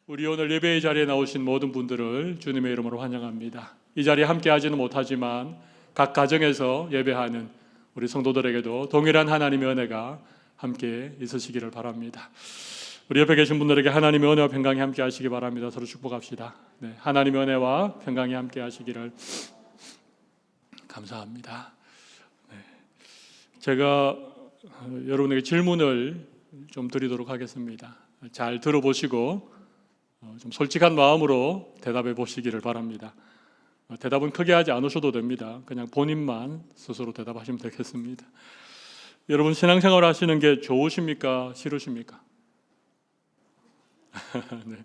우리 오늘 예배의 자리에 나오신 모든 분들을 주님의 이름으로 환영합니다. 이 자리에 함께 하지는 못하지만 각 가정에서 예배하는 우리 성도들에게도 동일한 하나님의 은혜가 함께 있으시기를 바랍니다. 우리 옆에 계신 분들에게 하나님의 은혜와 평강이 함께 하시기 바랍니다. 서로 축복합시다. 네, 하나님의 은혜와 평강이 함께 하시기를 감사합니다. 네, 제가 여러분에게 질문을 좀 드리도록 하겠습니다. 잘 들어보시고 좀 솔직한 마음으로 대답해 보시기를 바랍니다. 대답은 크게 하지 않으셔도 됩니다. 그냥 본인만 스스로 대답하시면 되겠습니다. 여러분, 신앙생활 하시는 게 좋으십니까? 싫으십니까? 네.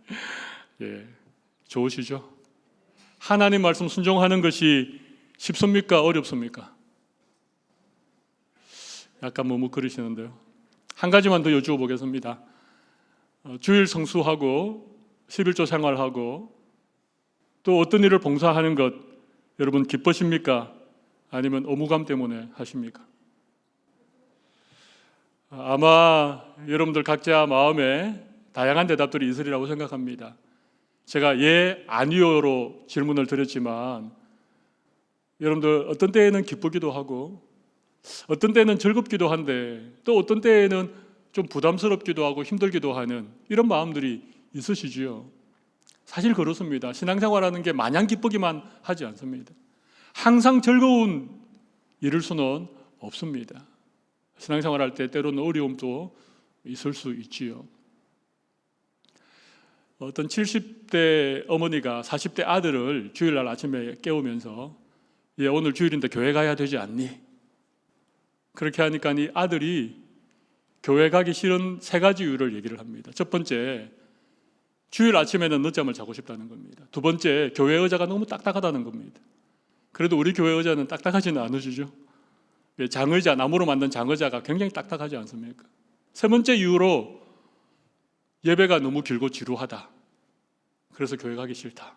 예, 좋으시죠? 하나님 말씀 순종하는 것이 쉽습니까? 어렵습니까? 약간 머뭇거리시는데요. 한 가지만 더 여쭈어 보겠습니다. 주일 성수하고 11조 생활하고 또 어떤 일을 봉사하는 것 여러분 기쁘십니까? 아니면 의무감 때문에 하십니까? 아마 여러분들 각자 마음에 다양한 대답들이 있으리라고 생각합니다. 제가 예, 아니요로 질문을 드렸지만 여러분들 어떤 때에는 기쁘기도 하고 어떤 때는 즐겁기도 한데 또 어떤 때에는 좀 부담스럽기도 하고 힘들기도 하는 이런 마음들이 있으시지요. 사실 그렇습니다. 신앙생활하는 게 마냥 기쁘기만 하지 않습니다. 항상 즐거운 일일 수는 없습니다. 신앙생활할 때 때로는 어려움도 있을 수 있지요. 어떤 70대 어머니가 40대 아들을 주일날 아침에 깨우면서 예, 오늘 주일인데 교회 가야 되지 않니? 그렇게 하니까 이 아들이 교회 가기 싫은 세 가지 이유를 얘기를 합니다. 첫 번째, 주일 아침에는 늦잠을 자고 싶다는 겁니다. 두 번째, 교회 의자가 너무 딱딱하다는 겁니다. 그래도 우리 교회 의자는 딱딱하지는 않으시죠? 장의자, 나무로 만든 장의자가 굉장히 딱딱하지 않습니까? 세 번째 이유로 예배가 너무 길고 지루하다. 그래서 교회 가기 싫다.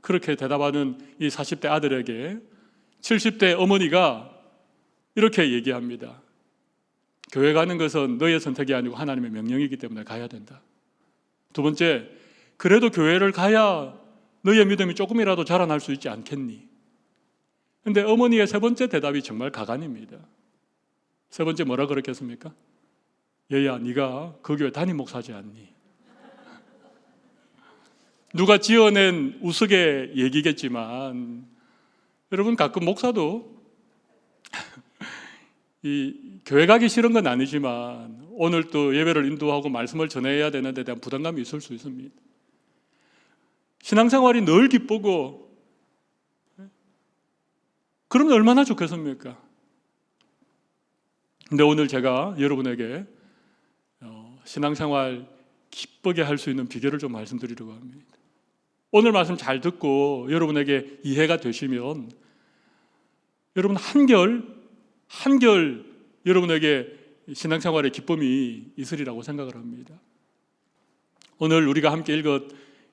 그렇게 대답하는 이 40대 아들에게 70대 어머니가 이렇게 얘기합니다. 교회 가는 것은 너의 선택이 아니고 하나님의 명령이기 때문에 가야 된다. 두 번째, 그래도 교회를 가야 너의 믿음이 조금이라도 자라날 수 있지 않겠니? 그런데 어머니의 세 번째 대답이 정말 가관입니다. 세 번째 뭐라 그랬겠습니까? 얘야, 네가 그 교회 담임 목사지 않니? 누가 지어낸 우스개 얘기겠지만 여러분, 가끔 목사도 이 교회 가기 싫은 건 아니지만 오늘 또 예배를 인도하고 말씀을 전해야 되는 데 대한 부담감이 있을 수 있습니다. 신앙생활이 늘 기쁘고 그러면 얼마나 좋겠습니까? 근데 오늘 제가 여러분에게 신앙생활 기쁘게 할 수 있는 비결을 좀 말씀드리려고 합니다. 오늘 말씀 잘 듣고 여러분에게 이해가 되시면 여러분 한결 여러분에게 신앙생활의 기쁨이 있으리라고 생각을 합니다. 오늘 우리가 함께 읽은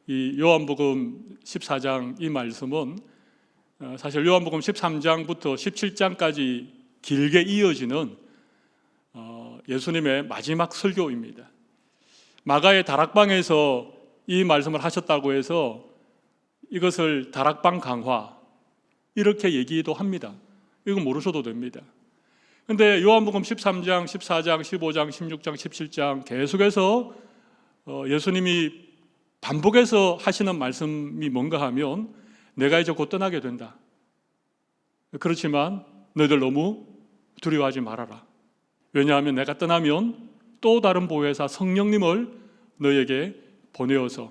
이 요한복음 14장 이 말씀은 사실 요한복음 13장부터 17장까지 길게 이어지는 예수님의 마지막 설교입니다. 마가의 다락방에서 이 말씀을 하셨다고 해서 이것을 다락방 강화 이렇게 얘기도 합니다. 이건 모르셔도 됩니다. 그런데 요한복음 13장, 14장, 15장, 16장, 17장 계속해서 예수님이 반복해서 하시는 말씀이 뭔가 하면 내가 이제 곧 떠나게 된다. 그렇지만 너희들 너무 두려워하지 말아라. 왜냐하면 내가 떠나면 또 다른 보혜사 성령님을 너희에게 보내어서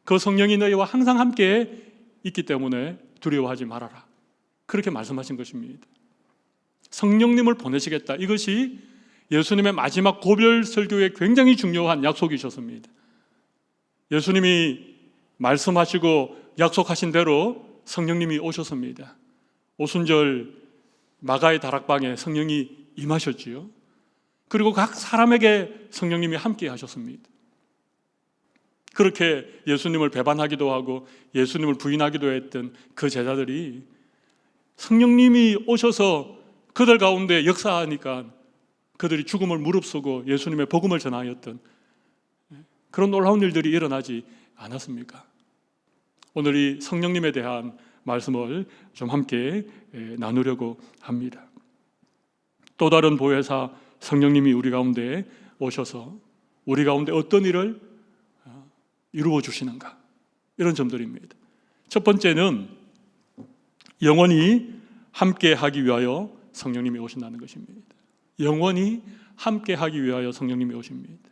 그 성령이 너희와 항상 함께 있기 때문에 두려워하지 말아라. 그렇게 말씀하신 것입니다. 성령님을 보내시겠다. 이것이 예수님의 마지막 고별 설교에 굉장히 중요한 약속이셨습니다. 예수님이 말씀하시고 약속하신 대로 성령님이 오셨습니다. 오순절 마가의 다락방에 성령이 임하셨지요. 그리고 각 사람에게 성령님이 함께 하셨습니다. 그렇게 예수님을 배반하기도 하고 예수님을 부인하기도 했던 그 제자들이 성령님이 오셔서 그들 가운데 역사하니까 그들이 죽음을 무릅쓰고 예수님의 복음을 전하였던 그런 놀라운 일들이 일어나지 않았습니까? 오늘 이 성령님에 대한 말씀을 좀 함께 나누려고 합니다. 또 다른 보혜사 성령님이 우리 가운데 오셔서 우리 가운데 어떤 일을 이루어 주시는가, 이런 점들입니다. 첫 번째는 영원히 함께 하기 위하여 성령님이 오신다는 것입니다. 영원히 함께 하기 위하여 성령님이 오십니다.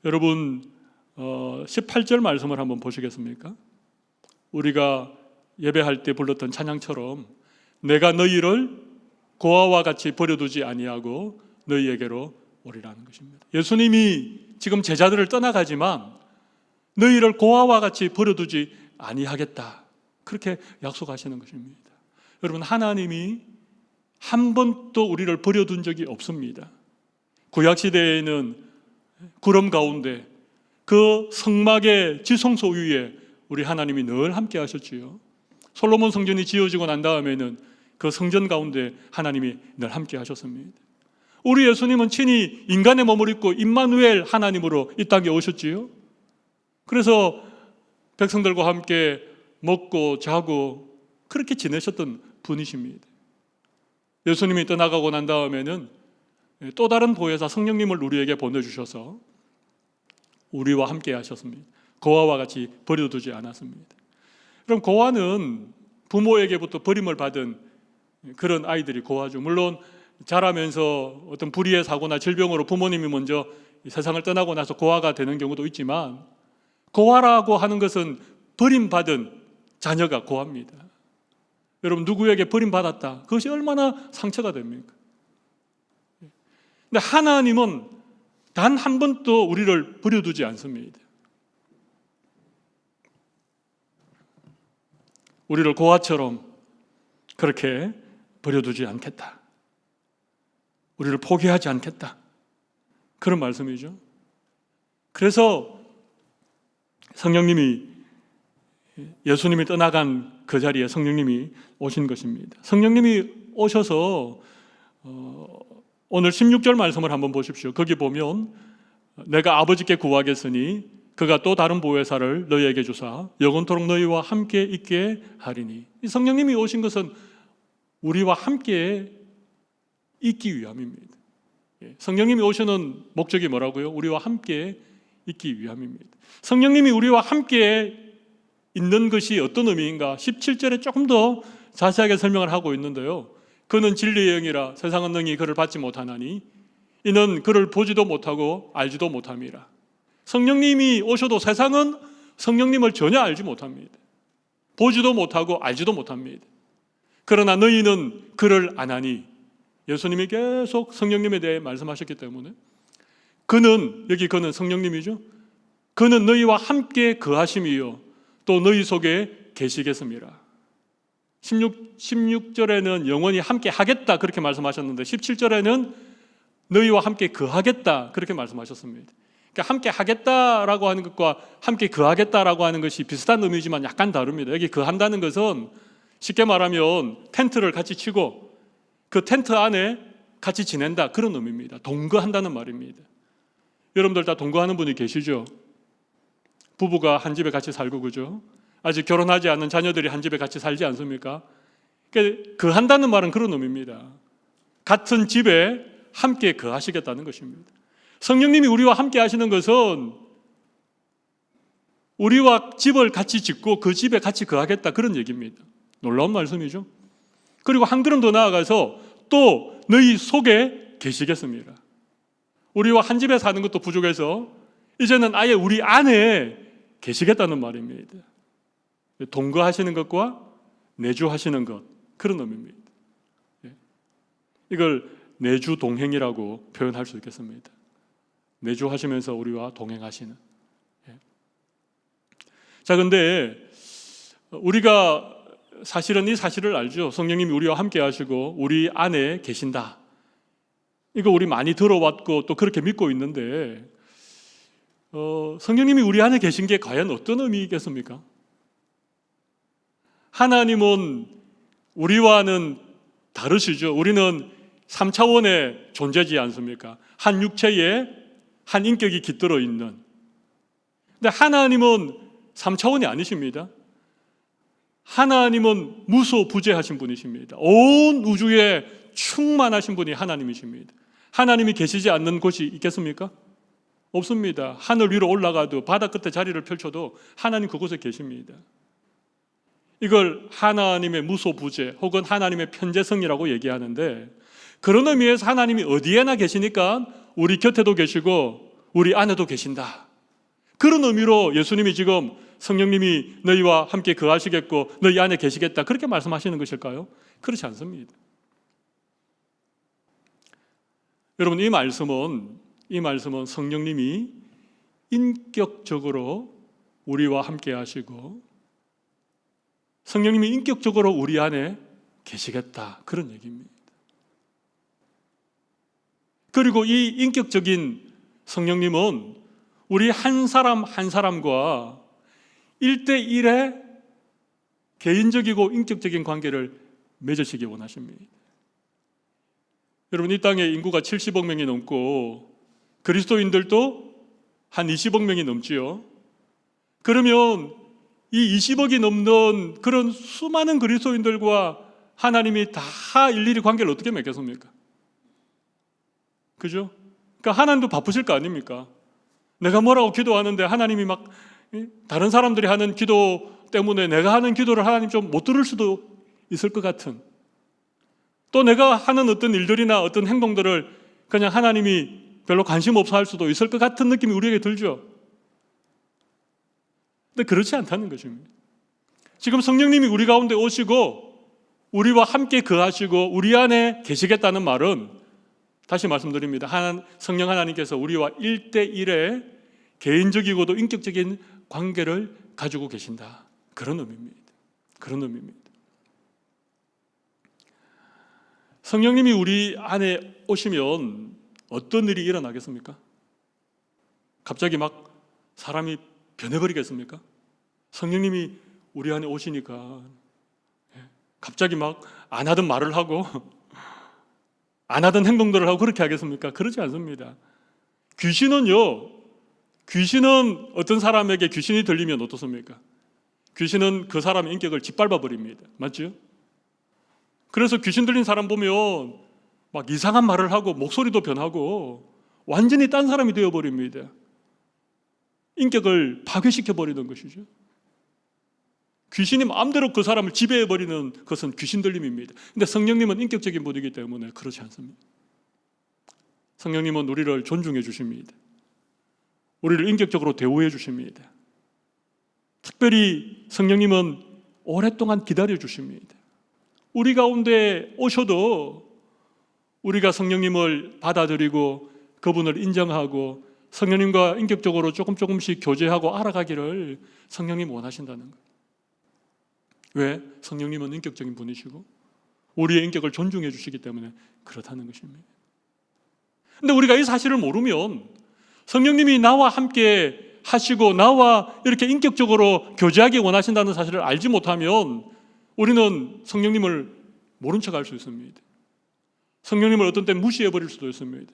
여러분 18절 말씀을 한번 보시겠습니까? 우리가 예배할 때 불렀던 찬양처럼 내가 너희를 고아와 같이 버려두지 아니하고 너희에게로 오리라는 것입니다. 예수님이 지금 제자들을 떠나가지만 너희를 고아와 같이 버려두지 아니하겠다, 그렇게 약속하시는 것입니다. 여러분, 하나님이 한 번도 우리를 버려둔 적이 없습니다. 구약시대에는 구름 가운데 그 성막의 지성소 위에 우리 하나님이 늘 함께 하셨지요. 솔로몬 성전이 지어지고 난 다음에는 그 성전 가운데 하나님이 늘 함께 하셨습니다. 우리 예수님은 친히 인간의 몸을 입고 임마누엘 하나님으로 이 땅에 오셨지요. 그래서 백성들과 함께 먹고 자고 그렇게 지내셨던 분이십니다. 예수님이 떠나가고 난 다음에는 또 다른 보혜사 성령님을 우리에게 보내주셔서 우리와 함께 하셨습니다. 고아와 같이 버려두지 않았습니다. 그럼 고아는 부모에게부터 버림을 받은 그런 아이들이 고아죠. 물론 자라면서 어떤 불의의 사고나 질병으로 부모님이 먼저 세상을 떠나고 나서 고아가 되는 경우도 있지만, 고아라고 하는 것은 버림받은 자녀가 고아입니다. 여러분, 누구에게 버림받았다, 그것이 얼마나 상처가 됩니까? 근데 하나님은 단 한 번도 우리를 버려두지 않습니다. 우리를 고아처럼 그렇게 버려두지 않겠다, 우리를 포기하지 않겠다, 그런 말씀이죠. 그래서 성령님이, 예수님이 떠나간 그 자리에 성령님이 오신 것입니다. 성령님이 오셔서 오늘 16절 말씀을 한번 보십시오. 거기 보면 내가 아버지께 구하겠으니 그가 또 다른 보혜사를 너희에게 주사 영원토록 너희와 함께 있게 하리니. 이 성령님이 오신 것은 우리와 함께 있기 위함입니다. 성령님이 오시는 목적이 뭐라고요? 우리와 함께 있기 위함입니다. 성령님이 우리와 함께 있는 것이 어떤 의미인가? 17절에 조금 더 자세하게 설명을 하고 있는데요. 그는 진리의 영이라 세상은 능히 그를 받지 못하나니 이는 그를 보지도 못하고 알지도 못함이라. 성령님이 오셔도 세상은 성령님을 전혀 알지 못합니다. 보지도 못하고 알지도 못합니다. 그러나 너희는 그를 아나니, 예수님이 계속 성령님에 대해 말씀하셨기 때문에 그는, 여기 그는 성령님이죠. 그는 너희와 함께 거하심이요 또 너희 속에 계시겠습니다. 16절에는 영원히 함께 하겠다 그렇게 말씀하셨는데 17절에는 너희와 함께 거하겠다 그렇게 말씀하셨습니다. 그러니까 함께 하겠다라고 하는 것과 함께 거하겠다라고 하는 것이 비슷한 의미지만 약간 다릅니다. 여기 거한다는 것은 쉽게 말하면 텐트를 같이 치고 그 텐트 안에 같이 지낸다, 그런 의미입니다. 동거한다는 말입니다. 여러분들 다 동거하는 분이 계시죠? 부부가 한 집에 같이 살고, 그죠? 아직 결혼하지 않은 자녀들이 한 집에 같이 살지 않습니까? 그러니까 거한다는 말은 그런 의미입니다. 같은 집에 함께 거하시겠다는 것입니다. 성령님이 우리와 함께 하시는 것은 우리와 집을 같이 짓고 그 집에 같이 거하겠다, 그런 얘기입니다. 놀라운 말씀이죠. 그리고 한 걸음 더 나아가서 또 너희 속에 계시겠습니다. 우리와 한 집에 사는 것도 부족해서 이제는 아예 우리 안에 계시겠다는 말입니다. 동거하시는 것과 내주하시는 것, 그런 의미입니다. 이걸 내주 동행이라고 표현할 수 있겠습니다. 내주하시면서 우리와 동행하시는. 자, 근데 우리가 사실은 이 사실을 알죠. 성령님이 우리와 함께 하시고 우리 안에 계신다. 이거 우리 많이 들어왔고 또 그렇게 믿고 있는데 성령님이 우리 안에 계신 게 과연 어떤 의미겠습니까? 하나님은 우리와는 다르시죠. 우리는 3차원의 존재지 않습니까? 한 육체에 한 인격이 깃들어 있는. 근데 하나님은 3차원이 아니십니다. 하나님은 무소부재하신 분이십니다. 온 우주에 충만하신 분이 하나님이십니다. 하나님이 계시지 않는 곳이 있겠습니까? 없습니다. 하늘 위로 올라가도 바다 끝에 자리를 펼쳐도 하나님 그곳에 계십니다. 이걸 하나님의 무소부재 혹은 하나님의 편재성이라고 얘기하는데, 그런 의미에서 하나님이 어디에나 계시니까 우리 곁에도 계시고 우리 안에도 계신다. 그런 의미로 예수님이 지금 성령님이 너희와 함께 거하시겠고 너희 안에 계시겠다 그렇게 말씀하시는 것일까요? 그렇지 않습니다. 여러분, 이 말씀은 성령님이 인격적으로 우리와 함께 하시고 성령님이 인격적으로 우리 안에 계시겠다 그런 얘기입니다. 그리고 이 인격적인 성령님은 우리 한 사람 한 사람과 1대1의 개인적이고 인격적인 관계를 맺으시기 원하십니다. 여러분, 이 땅에 인구가 70억 명이 넘고 그리스도인들도 한 20억 명이 넘지요. 그러면 이 20억이 넘는 그런 수많은 그리스도인들과 하나님이 다 일일이 관계를 어떻게 맺겠습니까? 그죠? 그러니까 하나님도 바쁘실 거 아닙니까? 내가 뭐라고 기도하는데 하나님이 막 다른 사람들이 하는 기도 때문에 내가 하는 기도를 하나님 좀 못 들을 수도 있을 것 같은, 또 내가 하는 어떤 일들이나 어떤 행동들을 그냥 하나님이 별로 관심 없어 할 수도 있을 것 같은 느낌이 우리에게 들죠. 근데 그렇지 않다는 것입니다. 지금 성령님이 우리 가운데 오시고 우리와 함께 거하시고 우리 안에 계시겠다는 말은, 다시 말씀드립니다, 성령 하나님께서 우리와 1대1의 개인적이고도 인격적인 관계를 가지고 계신다, 그런 의미입니다. 그런 의미입니다. 성령님이 우리 안에 오시면 어떤 일이 일어나겠습니까? 갑자기 막 사람이 변해버리겠습니까? 성령님이 우리 안에 오시니까 갑자기 막 안 하던 말을 하고 안 하던 행동들을 하고 그렇게 하겠습니까? 그렇지 않습니다. 귀신은 어떤 사람에게 귀신이 들리면 어떻습니까? 귀신은 그 사람의 인격을 짓밟아 버립니다. 맞죠? 그래서 귀신 들린 사람 보면 막 이상한 말을 하고 목소리도 변하고 완전히 딴 사람이 되어버립니다. 인격을 파괴시켜 버리는 것이죠. 귀신이 마음대로 그 사람을 지배해버리는 것은 귀신 들림입니다. 근데 성령님은 인격적인 분이기 때문에 그렇지 않습니다. 성령님은 우리를 존중해 주십니다. 우리를 인격적으로 대우해 주십니다. 특별히 성령님은 오랫동안 기다려 주십니다. 우리 가운데 오셔도 우리가 성령님을 받아들이고 그분을 인정하고 성령님과 인격적으로 조금씩 교제하고 알아가기를 성령님 원하신다는 거예요. 왜? 성령님은 인격적인 분이시고 우리의 인격을 존중해 주시기 때문에 그렇다는 것입니다. 근데 우리가 이 사실을 모르면, 성령님이 나와 함께 하시고 나와 이렇게 인격적으로 교제하기 원하신다는 사실을 알지 못하면 우리는 성령님을 모른 척할 수 있습니다. 성령님을 어떤 때 무시해 버릴 수도 있습니다.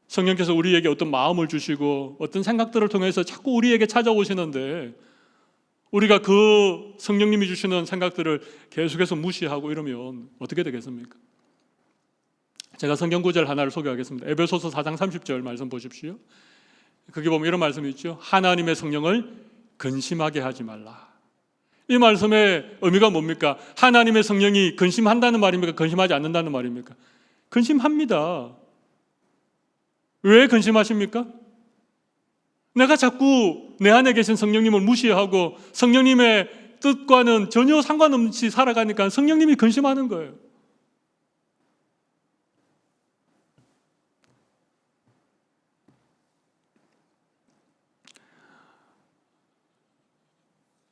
성령께서 우리에게 어떤 마음을 주시고 어떤 생각들을 통해서 자꾸 우리에게 찾아오시는데 우리가 그 성령님이 주시는 생각들을 계속해서 무시하고 이러면 어떻게 되겠습니까? 제가 성경 구절 하나를 소개하겠습니다. 에베소서 4장 30절 말씀 보십시오. 거기 보면 이런 말씀이 있죠. 하나님의 성령을 근심하게 하지 말라. 이 말씀의 의미가 뭡니까? 하나님의 성령이 근심한다는 말입니까? 근심하지 않는다는 말입니까? 근심합니다. 왜 근심하십니까? 내가 자꾸 내 안에 계신 성령님을 무시하고 성령님의 뜻과는 전혀 상관없이 살아가니까 성령님이 근심하는 거예요.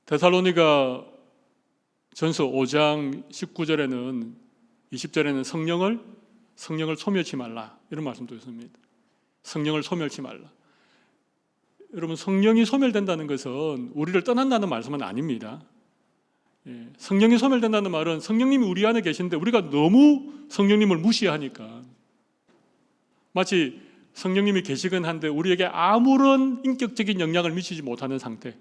데살로니가 전서 5장 19절에는 20절에는 성령을 소멸치 말라 이런 말씀도 있습니다. 성령을 소멸치 말라. 여러분, 성령이 소멸된다는 것은 우리를 떠난다는 말씀은 아닙니다. 성령이 소멸된다는 말은 성령님이 우리 안에 계신데 우리가 너무 성령님을 무시하니까, 마치 성령님이 계시긴 한데 우리에게 아무런 인격적인 영향을 미치지 못하는 상태,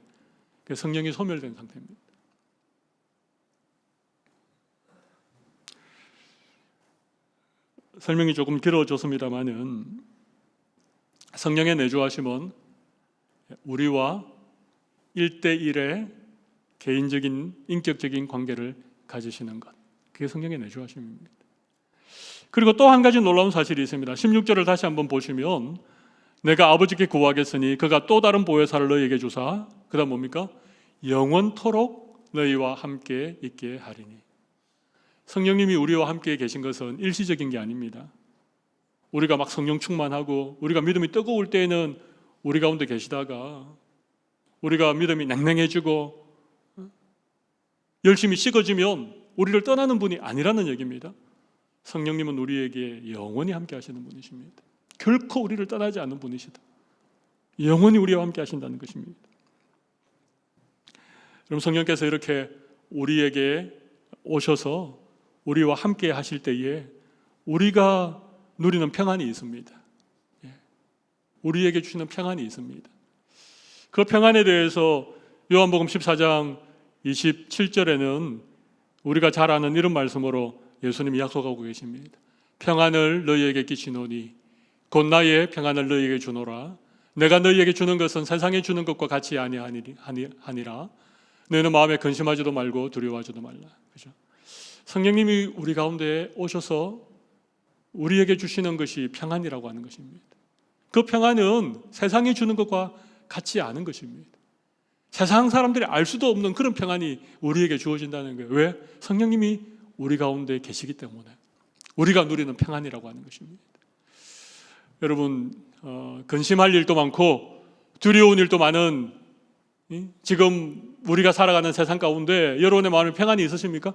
성령이 소멸된 상태입니다. 설명이 조금 길어졌습니다만은 성령의 내주하심은 우리와 1대1의 개인적인 인격적인 관계를 가지시는 것, 그게 성령의 내주하심입니다. 그리고 또 한 가지 놀라운 사실이 있습니다. 16절을 다시 한번 보시면 내가 아버지께 구하겠으니 그가 또 다른 보혜사를 너희에게 주사, 그 다음 뭡니까? 영원토록 너희와 함께 있게 하리니. 성령님이 우리와 함께 계신 것은 일시적인 게 아닙니다. 우리가 막 성령 충만하고 우리가 믿음이 뜨거울 때에는 우리 가운데 계시다가 우리가 믿음이 냉랭해지고 열심히 식어지면 우리를 떠나는 분이 아니라는 얘기입니다. 성령님은 우리에게 영원히 함께 하시는 분이십니다. 결코 우리를 떠나지 않는 분이시다. 영원히 우리와 함께 하신다는 것입니다. 그럼 성령께서 이렇게 우리에게 오셔서 우리와 함께 하실 때에 우리가 누리는 평안이 있습니다. 우리에게 주시는 평안이 있습니다. 그 평안에 대해서 요한복음 14장 27절에는 우리가 잘 아는 이런 말씀으로 예수님이 약속하고 계십니다. 평안을 너희에게 끼치노니 곧 나의 평안을 너희에게 주노라. 내가 너희에게 주는 것은 세상에 주는 것과 같이 아니하니라. 너희는 마음에 근심하지도 말고 두려워하지도 말라. 그죠? 성령님이 우리 가운데 오셔서 우리에게 주시는 것이 평안이라고 하는 것입니다. 그 평안은 세상이 주는 것과 같지 않은 것입니다. 세상 사람들이 알 수도 없는 그런 평안이 우리에게 주어진다는 거예요. 왜? 성령님이 우리 가운데 계시기 때문에 우리가 누리는 평안이라고 하는 것입니다. 여러분, 근심할 일도 많고 두려운 일도 많은 지금 우리가 살아가는 세상 가운데 여러분의 마음에 평안이 있으십니까?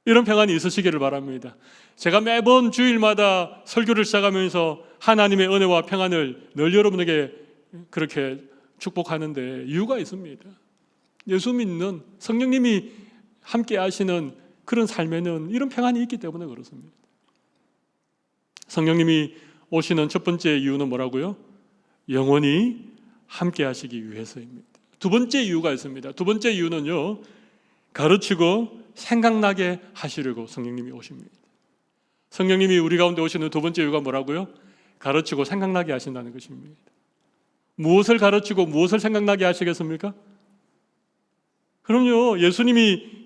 이런 평안이 있으시기를 바랍니다. 제가 매번 주일마다 설교를 시작하면서 하나님의 은혜와 평안을 늘 여러분에게 그렇게 축복하는데 이유가 있습니다. 예수 믿는 성령님이 함께 하시는 그런 삶에는 이런 평안이 있기 때문에 그렇습니다. 성령님이 오시는 첫 번째 이유는 뭐라고요? 영원히 함께 하시기 위해서입니다. 두 번째 이유가 있습니다. 두 번째 이유는요, 가르치고 생각나게 하시려고 성령님이 오십니다. 성령님이 우리 가운데 오시는 두 번째 이유가 뭐라고요? 가르치고 생각나게 하신다는 것입니다. 무엇을 가르치고 무엇을 생각나게 하시겠습니까? 그럼요, 예수님이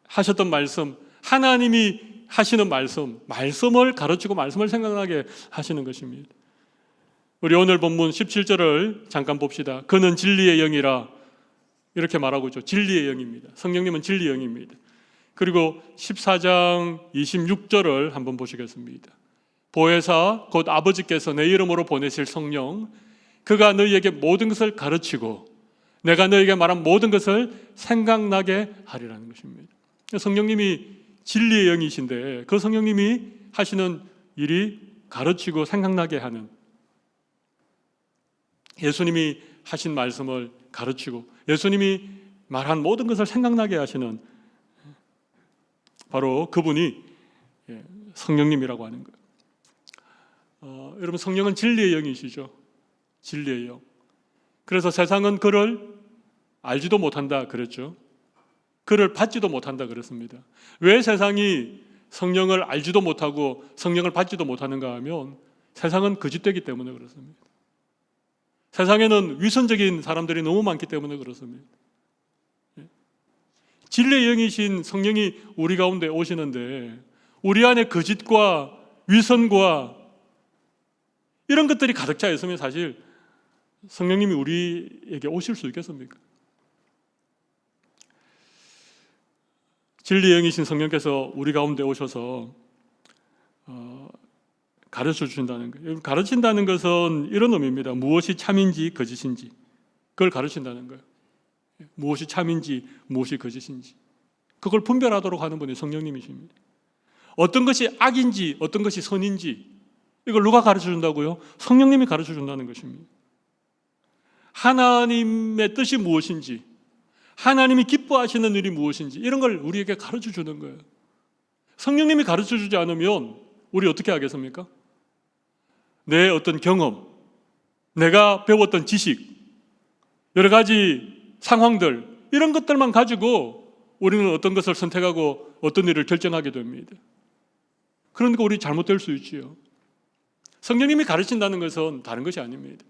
하셨던 말씀, 하나님이 하시는 말씀을 가르치고 말씀을 생각나게 하시는 것입니다. 우리 오늘 본문 17절을 잠깐 봅시다. 그는 진리의 영이라 이렇게 말하고 있죠. 진리의 영입니다. 성령님은 진리의 영입니다. 그리고 14장 26절을 한번 보시겠습니다. 보혜사 곧 아버지께서 내 이름으로 보내실 성령, 그가 너희에게 모든 것을 가르치고 내가 너희에게 말한 모든 것을 생각나게 하리라는 것입니다. 성령님이 진리의 영이신데 그 성령님이 하시는 일이 가르치고 생각나게 하는, 예수님이 하신 말씀을 가르치고 예수님이 말한 모든 것을 생각나게 하시는 바로 그분이 성령님이라고 하는 거예요. 여러분, 성령은 진리의 영이시죠. 진리의 영. 그래서 세상은 그를 알지도 못한다 그랬죠. 그를 받지도 못한다 그랬습니다. 왜 세상이 성령을 알지도 못하고 성령을 받지도 못하는가 하면 세상은 거짓되기 때문에 그렇습니다. 세상에는 위선적인 사람들이 너무 많기 때문에 그렇습니다. 진리의 영이신 성령이 우리 가운데 오시는데 우리 안에 거짓과 위선과 이런 것들이 가득 차 있으면 사실 성령님이 우리에게 오실 수 있겠습니까? 진리의 영이신 성령께서 우리 가운데 오셔서 가르쳐 주신다는 거예요. 가르친다는 것은 이런 의미입니다. 무엇이 참인지 거짓인지 그걸 가르친다는 거예요. 무엇이 참인지 무엇이 거짓인지 그걸 분별하도록 하는 분이 성령님이십니다. 어떤 것이 악인지 어떤 것이 선인지 이걸 누가 가르쳐 준다고요? 성령님이 가르쳐 준다는 것입니다. 하나님의 뜻이 무엇인지, 하나님이 기뻐하시는 일이 무엇인지 이런 걸 우리에게 가르쳐 주는 거예요. 성령님이 가르쳐 주지 않으면 우리 어떻게 하겠습니까? 내 어떤 경험, 내가 배웠던 지식, 여러 가지 상황들, 이런 것들만 가지고 우리는 어떤 것을 선택하고 어떤 일을 결정하게 됩니다. 그러니까 우리 잘못될 수 있지요. 성령님이 가르친다는 것은 다른 것이 아닙니다.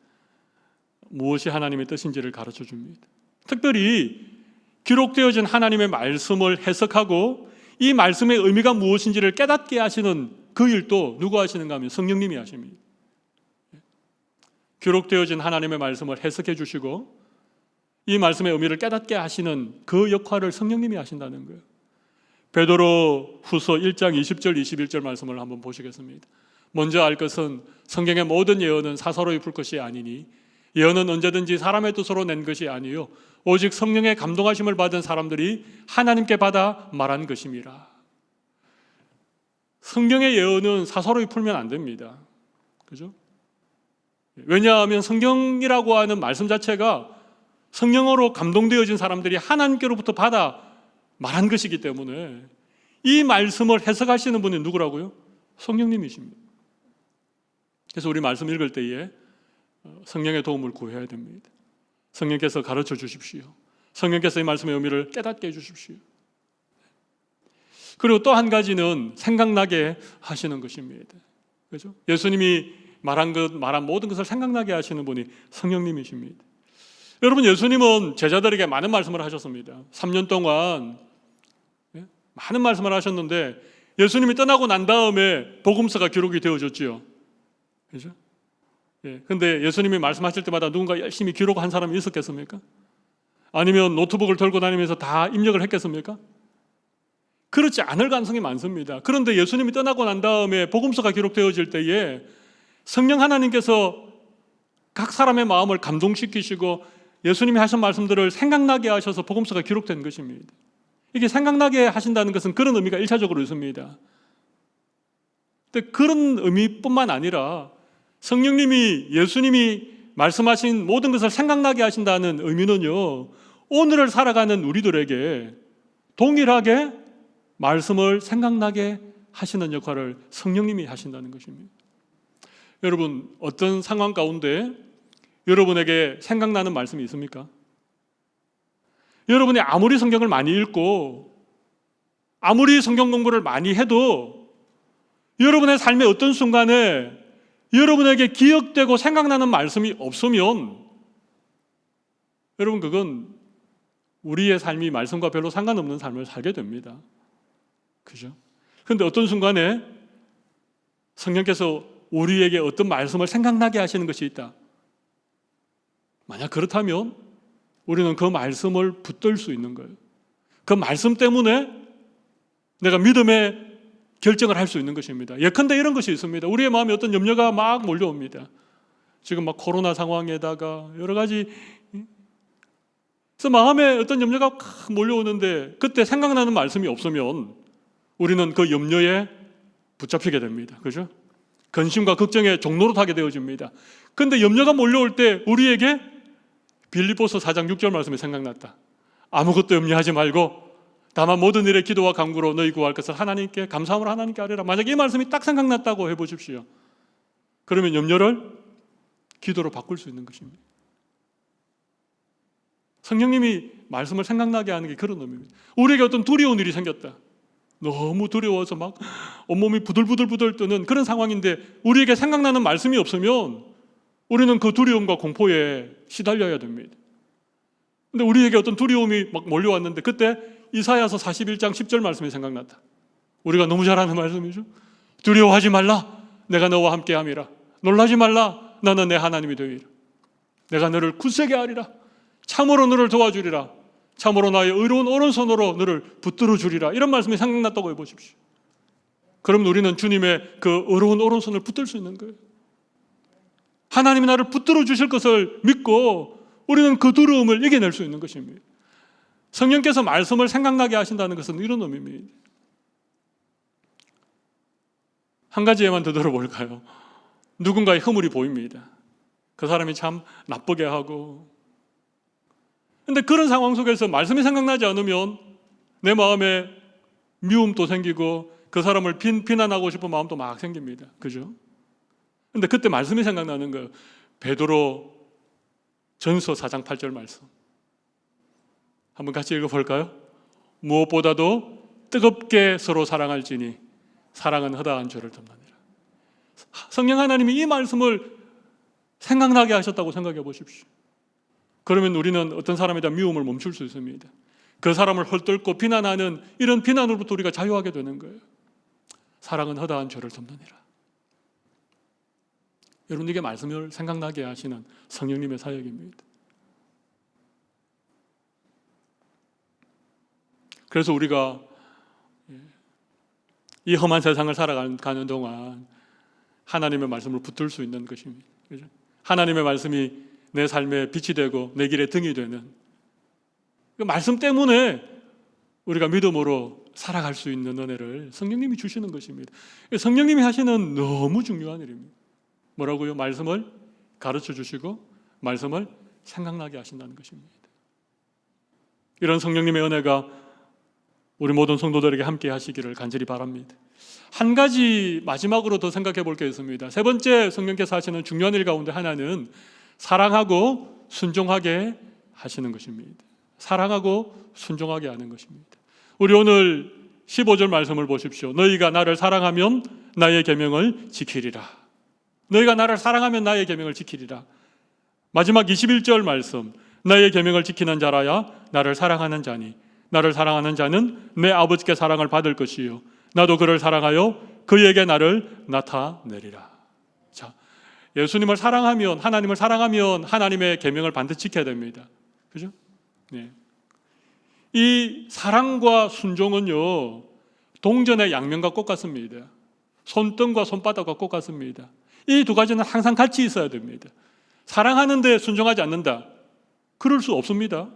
무엇이 하나님의 뜻인지를 가르쳐 줍니다. 특별히 기록되어진 하나님의 말씀을 해석하고 이 말씀의 의미가 무엇인지를 깨닫게 하시는 그 일도 누가 하시는가 하면 성령님이 하십니다. 기록되어진 하나님의 말씀을 해석해 주시고 이 말씀의 의미를 깨닫게 하시는 그 역할을 성령님이 하신다는 거예요. 베드로 후서 1장 20절 21절 말씀을 한번 보시겠습니다. 먼저 알 것은 성경의 모든 예언은 사사로이 풀 것이 아니니 예언은 언제든지 사람의 뜻으로 낸 것이 아니요 오직 성령의 감동하심을 받은 사람들이 하나님께 받아 말한 것임이라. 성경의 예언은 사사로이 풀면 안 됩니다. 그죠? 왜냐하면 성경이라고 하는 말씀 자체가 성령으로 감동되어진 사람들이 하나님께로부터 받아 말한 것이기 때문에 이 말씀을 해석하시는 분이 누구라고요? 성령님이십니다. 그래서 우리 말씀 읽을 때에 성령의 도움을 구해야 됩니다. 성령께서 가르쳐 주십시오. 성령께서 이 말씀의 의미를 깨닫게 해 주십시오. 그리고 또 한 가지는 생각나게 하시는 것입니다. 그렇죠? 예수님이 말한 모든 것을 생각나게 하시는 분이 성령님이십니다. 여러분, 예수님은 제자들에게 많은 말씀을 하셨습니다. 3년 동안 많은 말씀을 하셨는데 예수님이 떠나고 난 다음에 복음서가 기록이 되어졌지요. 그렇죠? 근데 예수님이 말씀하실 때마다 누군가 열심히 기록한 사람이 있었겠습니까? 아니면 노트북을 들고 다니면서 다 입력을 했겠습니까? 그렇지 않을 가능성이 많습니다. 그런데 예수님이 떠나고 난 다음에 복음서가 기록되어질 때에 성령 하나님께서 각 사람의 마음을 감동시키시고 예수님이 하신 말씀들을 생각나게 하셔서 복음서가 기록된 것입니다. 이게 생각나게 하신다는 것은 그런 의미가 1차적으로 있습니다. 근데 그런 의미뿐만 아니라 성령님이 예수님이 말씀하신 모든 것을 생각나게 하신다는 의미는요, 오늘을 살아가는 우리들에게 동일하게 말씀을 생각나게 하시는 역할을 성령님이 하신다는 것입니다. 여러분, 어떤 상황 가운데 여러분에게 생각나는 말씀이 있습니까? 여러분이 아무리 성경을 많이 읽고 아무리 성경 공부를 많이 해도 여러분의 삶의 어떤 순간에 여러분에게 기억되고 생각나는 말씀이 없으면 여러분, 그건 우리의 삶이 말씀과 별로 상관없는 삶을 살게 됩니다. 그죠? 그런데 어떤 순간에 성령께서 우리에게 어떤 말씀을 생각나게 하시는 것이 있다. 만약 그렇다면 우리는 그 말씀을 붙들 수 있는 거예요. 그 말씀 때문에 내가 믿음의 결정을 할 수 있는 것입니다. 예컨대 이런 것이 있습니다. 우리의 마음에 어떤 염려가 막 몰려옵니다. 지금 막 코로나 상황에다가 여러 가지, 그래서 마음에 어떤 염려가 막 몰려오는데 그때 생각나는 말씀이 없으면 우리는 그 염려에 붙잡히게 됩니다. 그죠? 근심과 걱정의 종로로 타게 되어집니다. 그런데 염려가 몰려올 때 우리에게 빌립보서 4장 6절 말씀이 생각났다. 아무것도 염려하지 말고 다만 모든 일에 기도와 간구로 너희 구할 것을 하나님께 감사함으로 하나님께 아뢰라. 만약에 이 말씀이 딱 생각났다고 해보십시오. 그러면 염려를 기도로 바꿀 수 있는 것입니다. 성령님이 말씀을 생각나게 하는 게 그런 의미입니다. 우리에게 어떤 두려운 일이 생겼다. 너무 두려워서 막 온몸이 부들부들 뜨는 그런 상황인데 우리에게 생각나는 말씀이 없으면 우리는 그 두려움과 공포에 시달려야 됩니다. 근데 우리에게 어떤 두려움이 막 몰려왔는데 그때 이사야서 41장 10절 말씀이 생각났다. 우리가 너무 잘 아는 말씀이죠. 두려워하지 말라. 내가 너와 함께함이라. 놀라지 말라. 나는 내 하나님이 되리라. 내가 너를 굳세게 하리라. 참으로 너를 도와주리라. 참으로 나의 의로운 오른손으로 너를 붙들어 주리라. 이런 말씀이 생각났다고 해보십시오. 그러면 우리는 주님의 그 의로운 오른손을 붙들 수 있는 거예요. 하나님이 나를 붙들어 주실 것을 믿고 우리는 그 두려움을 이겨낼 수 있는 것입니다. 성령께서 말씀을 생각나게 하신다는 것은 이런 의미입니다. 한 가지 예만 더 들어볼까요? 누군가의 허물이 보입니다. 그 사람이 참 나쁘게 하고, 근데 그런 상황 속에서 말씀이 생각나지 않으면 내 마음에 미움도 생기고 그 사람을 비난하고 싶은 마음도 막 생깁니다. 그죠? 근데 그때 말씀이 생각나는 거예요. 베드로 전서 4장 8절 말씀. 한번 같이 읽어볼까요? 무엇보다도 뜨겁게 서로 사랑할지니 사랑은 허다한 죄를 덮느니라. 성령 하나님이 이 말씀을 생각나게 하셨다고 생각해 보십시오. 그러면 우리는 어떤 사람에 대한 미움을 멈출 수 있습니다. 그 사람을 헐뜯고 비난하는 이런 비난으로부터 우리가 자유하게 되는 거예요. 사랑은 허다한 죄를 덮느니라. 여러분, 이게 말씀을 생각나게 하시는 성령님의 사역입니다. 그래서 우리가 이 험한 세상을 살아가는 동안 하나님의 말씀을 붙들 수 있는 것입니다. 그렇죠? 하나님의 말씀이 내 삶의 빛이 되고 내 길의 등이 되는 그 말씀 때문에 우리가 믿음으로 살아갈 수 있는 은혜를 성령님이 주시는 것입니다. 성령님이 하시는 너무 중요한 일입니다. 뭐라고요? 말씀을 가르쳐 주시고 말씀을 생각나게 하신다는 것입니다. 이런 성령님의 은혜가 우리 모든 성도들에게 함께 하시기를 간절히 바랍니다. 한 가지 마지막으로 더 생각해 볼 게 있습니다. 세 번째 성령께서 하시는 중요한 일 가운데 하나는 사랑하고 순종하게 하시는 것입니다. 사랑하고 순종하게 하는 것입니다. 우리 오늘 15절 말씀을 보십시오. 너희가 나를 사랑하면 나의 계명을 지키리라. 너희가 나를 사랑하면 나의 계명을 지키리라. 마지막 21절 말씀. 나의 계명을 지키는 자라야 나를 사랑하는 자니 나를 사랑하는 자는 내 아버지께 사랑을 받을 것이요 나도 그를 사랑하여 그에게 나를 나타내리라. 자, 예수님을 사랑하면, 하나님을 사랑하면 하나님의 계명을 반드시 지켜야 됩니다. 그죠? 네. 이 사랑과 순종은요, 동전의 양면과 똑같습니다. 손등과 손바닥과 똑같습니다. 이 두 가지는 항상 같이 있어야 됩니다. 사랑하는데 순종하지 않는다, 그럴 수 없습니다.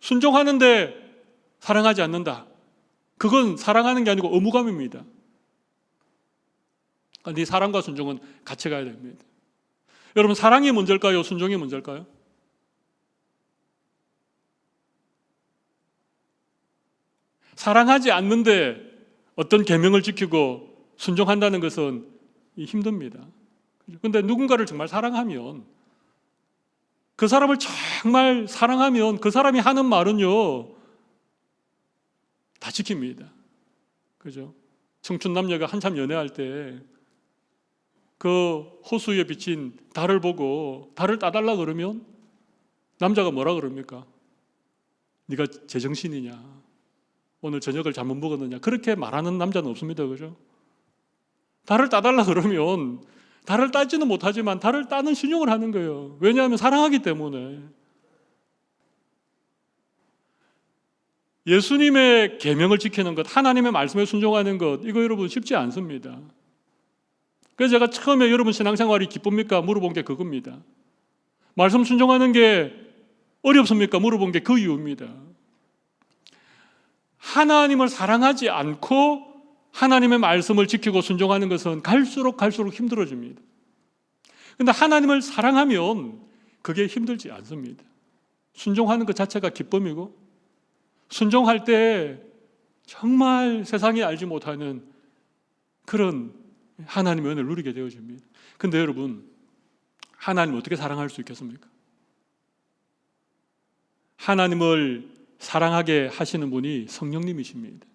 순종하는데 사랑하지 않는다, 그건 사랑하는 게 아니고 의무감입니다. 이 사랑과 순종은 같이 가야 됩니다. 여러분, 사랑이 먼저일까요? 순종이 먼저일까요? 사랑하지 않는데 어떤 계명을 지키고 순종한다는 것은 힘듭니다. 그런데 누군가를 정말 사랑하면, 그 사람을 정말 사랑하면 그 사람이 하는 말은요 다 지킵니다. 그죠? 청춘 남녀가 한참 연애할 때 그 호수에 비친 달을 보고 달을 따달라 그러면 남자가 뭐라 그럽니까? 네가 제정신이냐? 오늘 저녁을 잘못 먹었느냐? 그렇게 말하는 남자는 없습니다. 그죠? 달을 따달라 그러면 달을 따지는 못하지만 달을 따는 신용을 하는 거예요. 왜냐하면 사랑하기 때문에. 예수님의 계명을 지키는 것, 하나님의 말씀에 순종하는 것, 이거 여러분 쉽지 않습니다. 그래서 제가 처음에 여러분 신앙생활이 기쁩니까? 물어본 게 그겁니다. 말씀 순종하는 게 어렵습니까? 물어본 게 그 이유입니다. 하나님을 사랑하지 않고 하나님의 말씀을 지키고 순종하는 것은 갈수록 힘들어집니다. 그런데 하나님을 사랑하면 그게 힘들지 않습니다. 순종하는 것 자체가 기쁨이고, 순종할 때 정말 세상이 알지 못하는 그런 하나님의 은혜를 누리게 되어집니다. 그런데 여러분, 하나님 어떻게 사랑할 수 있겠습니까? 하나님을 사랑하게 하시는 분이 성령님이십니다.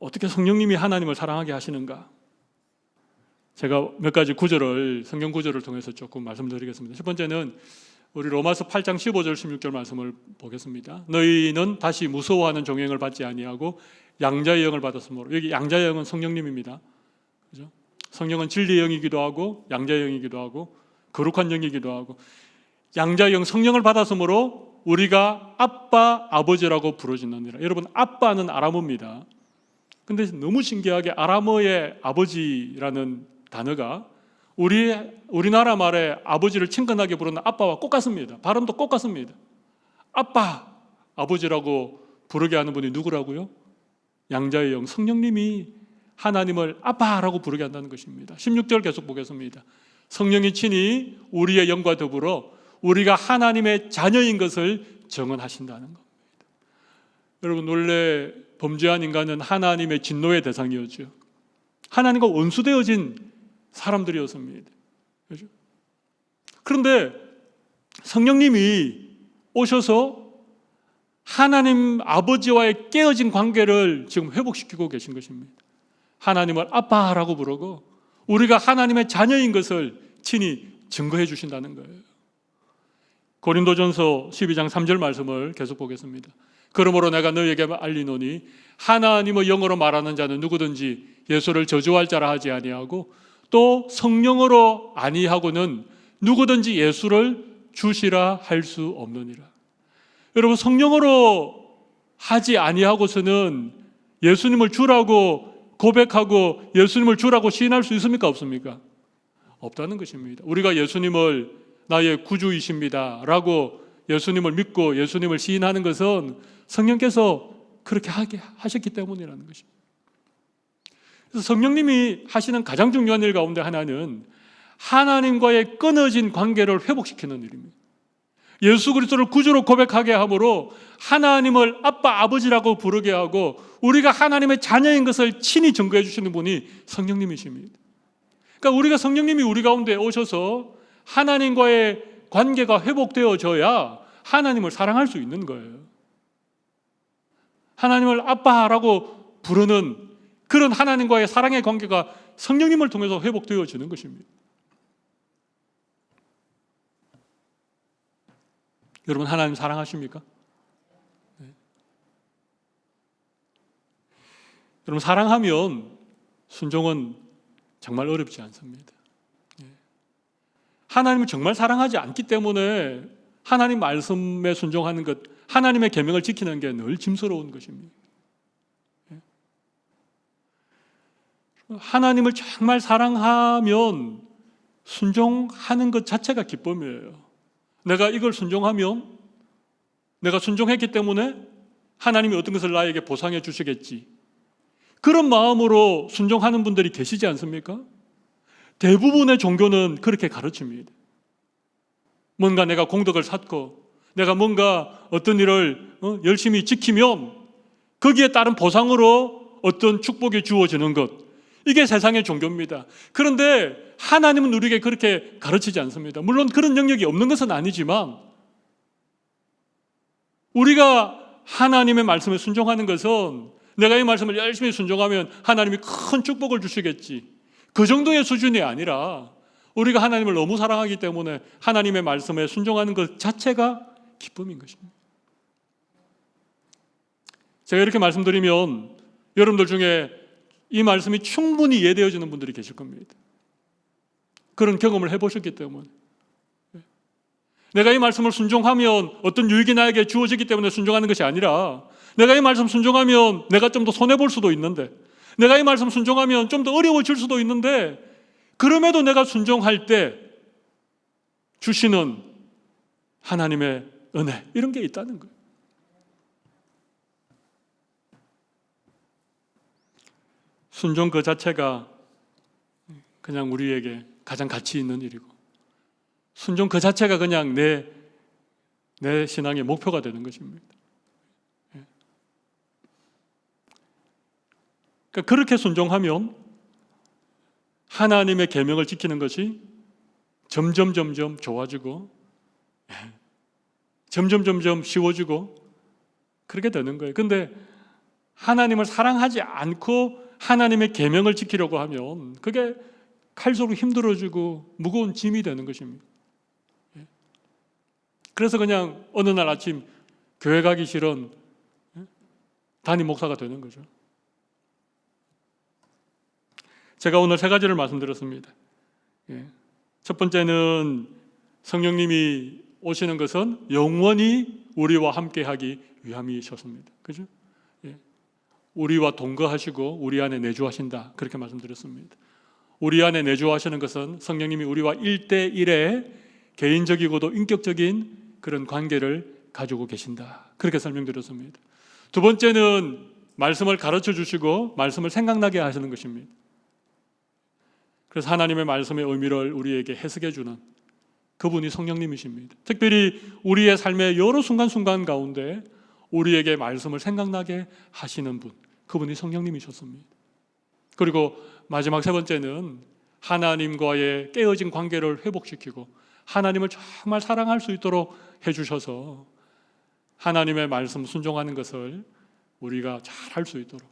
어떻게 성령님이 하나님을 사랑하게 하시는가? 제가 몇 가지 구절을, 성경 구절을 통해서 조금 말씀드리겠습니다. 첫 번째는 우리 로마서 8장 15절 16절 말씀을 보겠습니다. 너희는 다시 무서워하는 종행을 받지 아니하고 양자의 영을 받았으므로, 여기 양자의 영은 성령님입니다. 그죠? 성령은 진리의 영이기도 하고 양자의 영이기도 하고 거룩한 영이기도 하고, 양자의 영 성령을 받았으므로 우리가 아빠 아버지라고 부르짖느니라. 여러분, 아빠는 아람어입니다. 근데 너무 신기하게 아람어의 아버지라는 단어가 우리나라 말에 아버지를 친근하게 부르는 아빠와 똑같습니다. 발음도 똑같습니다. 아빠, 아버지라고 부르게 하는 분이 누구라고요? 양자의 영, 성령님이 하나님을 아빠라고 부르게 한다는 것입니다. 16절 계속 보겠습니다. 성령이 친히 우리의 영과 더불어 우리가 하나님의 자녀인 것을 증언하신다는 겁니다. 여러분, 원래 범죄한 인간은 하나님의 진노의 대상이었죠. 하나님과 원수되어진 사람들이었습니다. 그렇죠? 그런데 성령님이 오셔서 하나님 아버지와의 깨어진 관계를 지금 회복시키고 계신 것입니다. 하나님을 아빠라고 부르고 우리가 하나님의 자녀인 것을 친히 증거해 주신다는 거예요. 고린도전서 12장 3절 말씀을 계속 보겠습니다. 그러므로 내가 너희에게 알리노니 하나님의 영으로 말하는 자는 누구든지 예수를 저주할 자라 하지 아니하고 또 성령으로 아니하고는 누구든지 예수를 주시라 할 수 없느니라. 여러분, 성령으로 하지 아니하고서는 예수님을 주라고 고백하고 예수님을 주라고 시인할 수 있습니까? 없습니까? 없다는 것입니다. 우리가 예수님을 나의 구주이십니다 라고 예수님을 믿고 예수님을 시인하는 것은 성령께서 그렇게 하셨기 때문이라는 것입니다. 그래서 성령님이 하시는 가장 중요한 일 가운데 하나는 하나님과의 끊어진 관계를 회복시키는 일입니다. 예수 그리스도를 구주로 고백하게 함으로 하나님을 아빠, 아버지라고 부르게 하고 우리가 하나님의 자녀인 것을 친히 증거해 주시는 분이 성령님이십니다. 그러니까 우리가 성령님이 우리 가운데 오셔서 하나님과의 관계가 회복되어져야 하나님을 사랑할 수 있는 거예요. 하나님을 아빠라고 부르는 그런 하나님과의 사랑의 관계가 성령님을 통해서 회복되어지는 것입니다. 여러분, 하나님 사랑하십니까? 네. 여러분, 사랑하면 순종은 정말 어렵지 않습니다. 네. 하나님을 정말 사랑하지 않기 때문에 하나님 말씀에 순종하는 것, 하나님의 계명을 지키는 게 늘 짐스러운 것입니다. 네. 하나님을 정말 사랑하면 순종하는 것 자체가 기쁨이에요. 내가 이걸 순종하면 내가 순종했기 때문에 하나님이 어떤 것을 나에게 보상해 주시겠지. 그런 마음으로 순종하는 분들이 계시지 않습니까? 대부분의 종교는 그렇게 가르칩니다. 뭔가 내가 공덕을 쌓고 내가 뭔가 어떤 일을 열심히 지키면 거기에 따른 보상으로 어떤 축복이 주어지는 것. 이게 세상의 종교입니다. 그런데 하나님은 우리에게 그렇게 가르치지 않습니다. 물론 그런 영역이 없는 것은 아니지만 우리가 하나님의 말씀에 순종하는 것은 내가 이 말씀을 열심히 순종하면 하나님이 큰 축복을 주시겠지. 그 정도의 수준이 아니라 우리가 하나님을 너무 사랑하기 때문에 하나님의 말씀에 순종하는 것 자체가 기쁨인 것입니다. 제가 이렇게 말씀드리면 여러분들 중에 이 말씀이 충분히 이해되어지는 분들이 계실 겁니다. 그런 경험을 해보셨기 때문에. 내가 이 말씀을 순종하면 어떤 유익이 나에게 주어지기 때문에 순종하는 것이 아니라 내가 이 말씀 순종하면 내가 좀 더 손해볼 수도 있는데 내가 이 말씀 순종하면 좀 더 어려워질 수도 있는데 그럼에도 내가 순종할 때 주시는 하나님의 은혜 이런 게 있다는 거예요. 순종 그 자체가 그냥 우리에게 가장 가치 있는 일이고 순종 그 자체가 그냥 내 신앙의 목표가 되는 것입니다. 그러니까 그렇게 순종하면 하나님의 계명을 지키는 것이 점점 좋아지고 점점 쉬워지고 그렇게 되는 거예요. 그런데 하나님을 사랑하지 않고 하나님의 계명을 지키려고 하면 그게 갈수록 힘들어지고 무거운 짐이 되는 것입니다. 그래서 그냥 어느 날 아침 교회 가기 싫은 담임 목사가 되는 거죠. 제가 오늘 세 가지를 말씀드렸습니다. 첫 번째는 성령님이 오시는 것은 영원히 우리와 함께하기 위함이셨습니다. 그죠? 우리와 동거하시고 우리 안에 내주하신다. 그렇게 말씀드렸습니다. 우리 안에 내주하시는 것은 성령님이 우리와 1대1의 개인적이고도 인격적인 그런 관계를 가지고 계신다. 그렇게 설명드렸습니다. 두 번째는 말씀을 가르쳐 주시고 말씀을 생각나게 하시는 것입니다. 그래서 하나님의 말씀의 의미를 우리에게 해석해 주는 그분이 성령님이십니다. 특별히 우리의 삶의 여러 순간순간 가운데 우리에게 말씀을 생각나게 하시는 분, 그분이 성령님이셨습니다. 그리고 마지막 세 번째는 하나님과의 깨어진 관계를 회복시키고 하나님을 정말 사랑할 수 있도록 해주셔서 하나님의 말씀 순종하는 것을 우리가 잘 할 수 있도록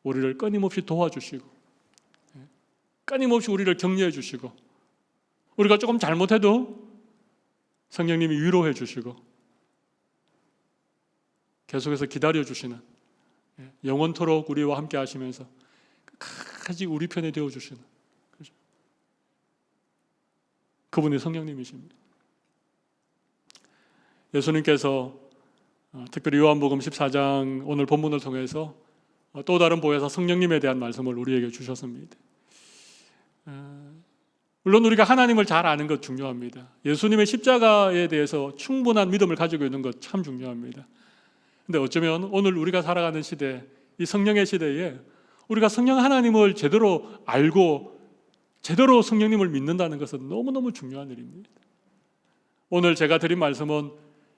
우리를 끊임없이 도와주시고 끊임없이 우리를 격려해 주시고 우리가 조금 잘못해도 성령님이 위로해 주시고 계속해서 기다려 주시는 영원토록 우리와 함께 하시면서 끝까지 우리 편에 되어 주시는 그분이 성령님이십니다. 예수님께서 특별히 요한복음 14장 오늘 본문을 통해서 또 다른 보혜사 성령님에 대한 말씀을 우리에게 주셨습니다. 물론 우리가 하나님을 잘 아는 것 중요합니다. 예수님의 십자가에 대해서 충분한 믿음을 가지고 있는 것 참 중요합니다. 근데 어쩌면 오늘 우리가 살아가는 시대, 이 성령의 시대에 우리가 성령 하나님을 제대로 알고 제대로 성령님을 믿는다는 것은 너무너무 중요한 일입니다. 오늘 제가 드린 말씀은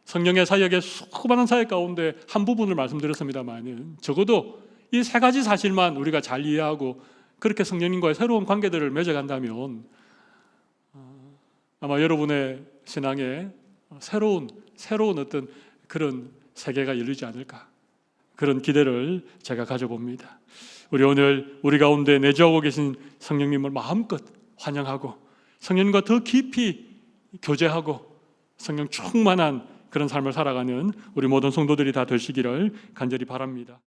성령의 사역의 수많은 사역 가운데 한 부분을 말씀드렸습니다만 적어도 이 세 가지 사실만 우리가 잘 이해하고 그렇게 성령님과의 새로운 관계들을 맺어간다면 아마 여러분의 신앙에 새로운 어떤 그런 세계가 열리지 않을까 그런 기대를 제가 가져봅니다. 우리 오늘 우리 가운데 내주하고 계신 성령님을 마음껏 환영하고 성령님과 더 깊이 교제하고 성령 충만한 그런 삶을 살아가는 우리 모든 성도들이 다 되시기를 간절히 바랍니다.